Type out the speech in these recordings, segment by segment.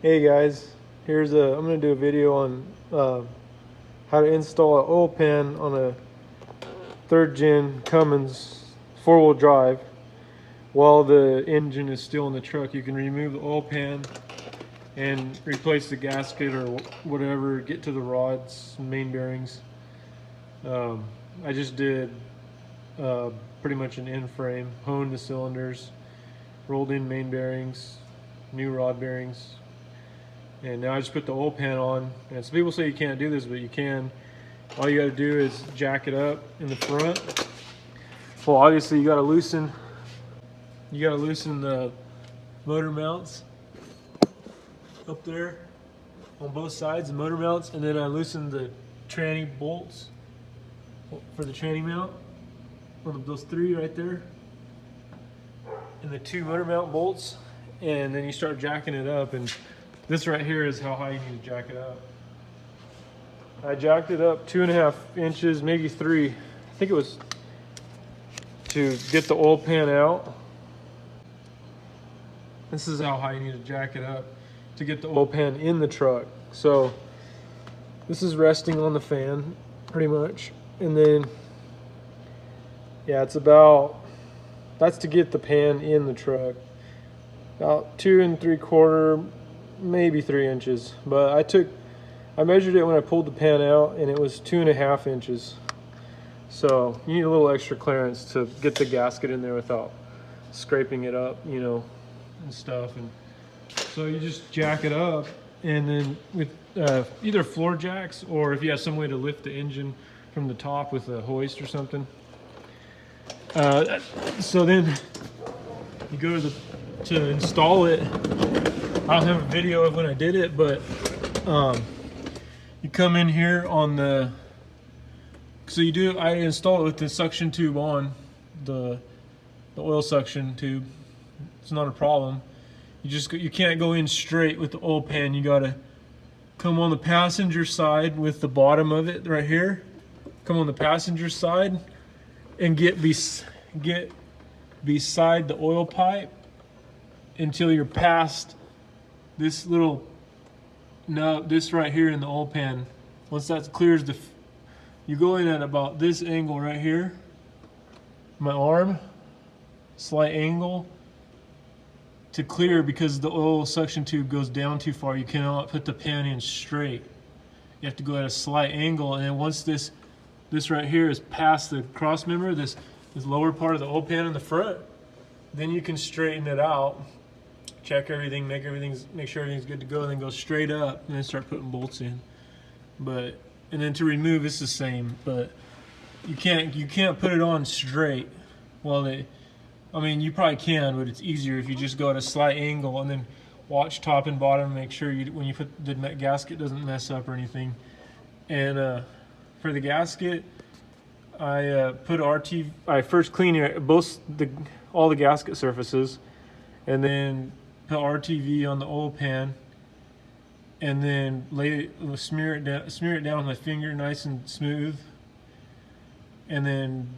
Hey guys, I'm going to do a video on how to install an oil pan on a 3rd gen Cummins 4-wheel drive while the engine is still in the truck. You can remove the oil pan and replace the gasket or whatever, get to the rods, main bearings. I just did pretty much an end frame, honed the cylinders, rolled in main bearings, new rod bearings. And now I just put the oil pan on. And some people say you can't do this, but you can. All you got to do is jack it up in the front. Well, obviously you got to loosen the motor mounts up there on both sides, the motor mounts, and then I loosened the tranny bolts for the tranny mount. Those 3 right there, and the 2 motor mount bolts, and then you start jacking it up. And this right here is how high you need to jack it up. I jacked it up 2.5 inches, maybe 3. I think it was to get the oil pan out. This is how high you need to jack it up to get the oil pan in the truck. So this is resting on the fan pretty much. And then, yeah, that's to get the pan in the truck. About 2 3/4, maybe 3 inches. But I measured it when I pulled the pan out, and it was 2.5 inches. So you need a little extra clearance to get the gasket in there without scraping it up, and stuff. And so you just jack it up, and then with either floor jacks, or if you have some way to lift the engine from the top with a hoist or something. So then you go to install it. I don't have a video of when I did it, but you come in here on the, I install it with the suction tube on, the oil suction tube. It's not a problem. You can't go in straight with the oil pan. You gotta come on the passenger side with the bottom of it right here. Come on the passenger side and get beside the oil pipe until you're past this little nub, this right here in the oil pan. Once that clears, you go in at about this angle right here, my arm, slight angle to clear, because the oil suction tube goes down too far. You cannot put the pan in straight. You have to go at a slight angle, and then once this right here is past the cross member, this lower part of the oil pan in the front, then you can straighten it out, check everything, make sure everything's good to go, and then go straight up and then start putting bolts in. And then to remove, it's the same, but you can't put it on straight. You probably can, but it's easier if you just go at a slight angle and then watch top and bottom, make sure when you put the gasket doesn't mess up or anything. And for the gasket, I first clean all the gasket surfaces, and then put RTV on the oil pan, and then smear it down with my finger nice and smooth, and then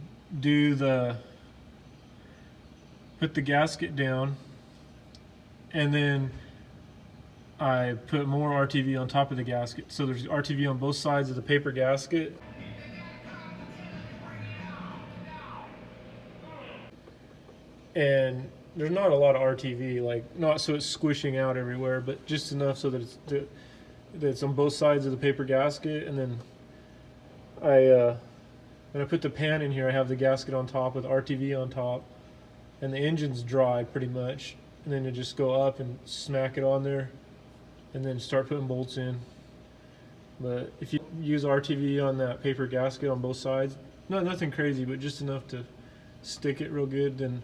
put the gasket down, and then I put more RTV on top of the gasket. So there's RTV on both sides of the paper gasket. And there's not a lot of RTV, not so it's squishing out everywhere, but just enough so that it's on both sides of the paper gasket. And then when I put the pan in here, I have the gasket on top with RTV on top, and the engine's dry pretty much. And then you just go up and smack it on there, and then start putting bolts in. But if you use RTV on that paper gasket on both sides, nothing crazy, but just enough to stick it real good, then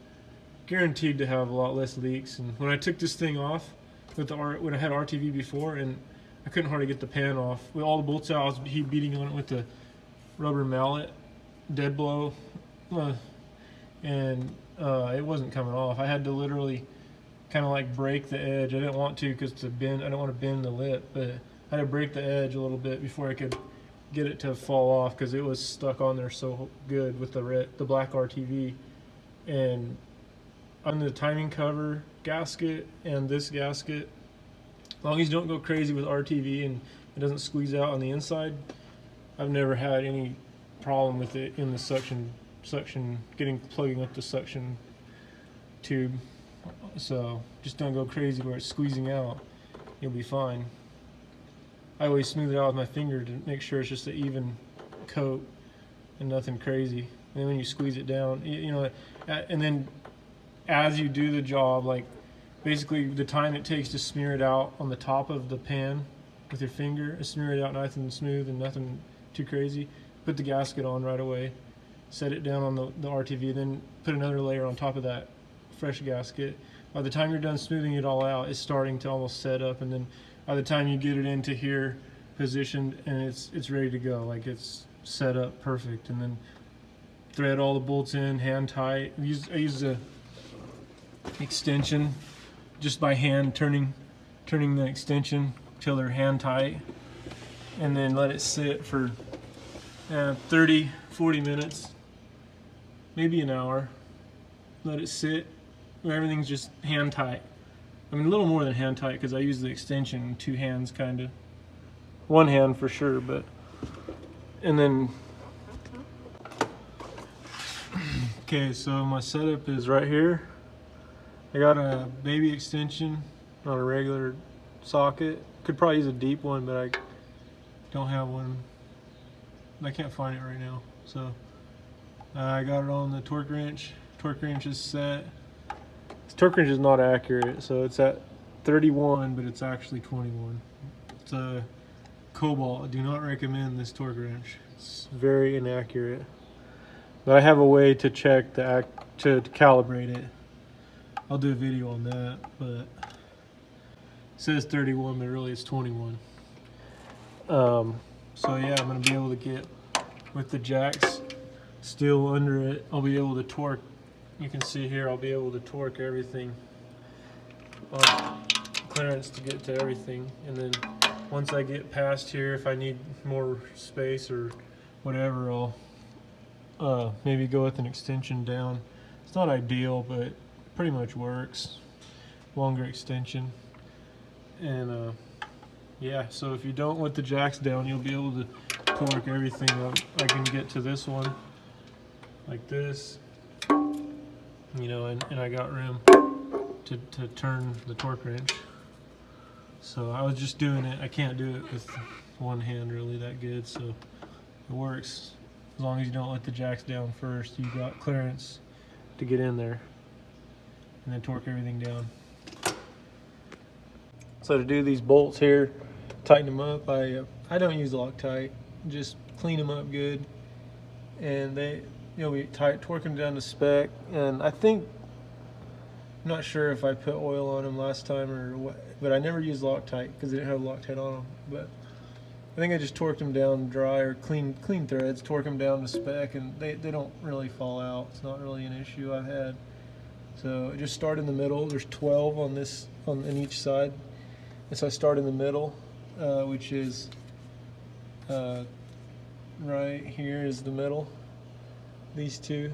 guaranteed to have a lot less leaks. And when I took this thing off when I had RTV before, and I couldn't hardly get the pan off with all the bolts out, I was beating on it with the rubber mallet, dead blow, and it wasn't coming off. I had to literally kind of break the edge. I didn't want to, because I don't want to bend the lip, but I had to break the edge a little bit before I could get it to fall off, because it was stuck on there so good with the black RTV. And on the timing cover gasket and this gasket, As long as you don't go crazy with RTV and it doesn't squeeze out on the inside, I've never had any problem with it in the suction plugging up the suction tube. So just don't go crazy where it's squeezing out. You'll be fine. I always smooth it out with my finger to make sure it's just an even coat and nothing crazy. And then when you squeeze it down, you know, and then as you do the job, like basically the time it takes to smear it out on the top of the pan with your finger, smear it out nice and smooth and nothing too crazy. Put the gasket on right away, set it down on the RTV, then put another layer on top of that fresh gasket. By the time you're done smoothing it all out, it's starting to almost set up, and then by the time you get it into here positioned and it's ready to go, like it's set up perfect. And then thread all the bolts in, hand tight. I use a extension just by hand, turning the extension till they're hand tight, and then let it sit for 30-40 minutes, maybe an hour. Let it sit where everything's just hand tight. I mean, a little more than hand tight because I use the extension in two hands, kind of. One hand for sure, but. And then. Okay, so my setup is right here. I got a baby extension on a regular socket. Could probably use a deep one, but I don't have one. I can't find it right now. So I got it on the torque wrench. Torque wrench is set. This torque wrench is not accurate, so it's at 31, but it's actually 21. It's a Cobalt. I do not recommend this torque wrench. It's very inaccurate. But I have a way to check to calibrate it. I'll do a video on that, but it says 31, but really it's 21. So yeah, I'm going to be able to get, with the jacks still under it, I'll be able to torque. You can see here, I'll be able to torque everything on clearance to get to everything. And then once I get past here, if I need more space or whatever, I'll maybe go with an extension down. It's not ideal, but it pretty much works. Longer extension. And yeah, so if you don't let the jacks down, you'll be able to torque everything up. I can get to this one like this, you know, and I got room to turn the torque wrench. So I was just doing it. I can't do it with one hand really that good, so it works. As long as you don't let the jacks down first, you've got clearance to get in there and then torque everything down. So to do these bolts here, tighten them up, I don't use Loctite, just clean them up good, and you'll be tight, torque them down to spec. And I think, I'm not sure if I put oil on them last time or what, but I never used Loctite because they didn't have Loctite on them. But I think I just torqued them down dry, or clean threads, torque them down to spec, and they don't really fall out. It's not really an issue I've had. So just start in the middle. There's 12 on each side. And so I start in the middle, which is right here is the middle. These two.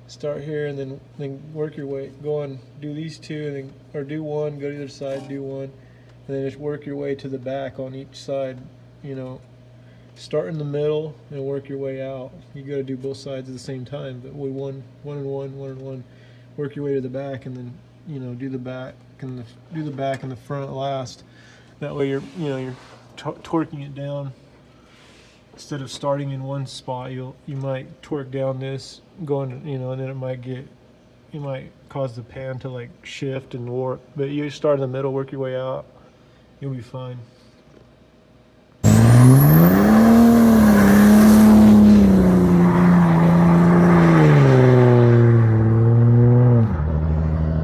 Start here and then work your way. Go on, do these two, and then, or do one, go to the other side, do one, and then just work your way to the back on each side. You know, start in the middle and work your way out. You got to do both sides at the same time, but one and one. Work your way to the back, and then, you know, do the back and the front last. That way you're torquing it down. Instead of starting in one spot, you might torque down this, going, you know, and then you might cause the pan to like shift and warp. But you start in the middle, work your way out, you'll be fine.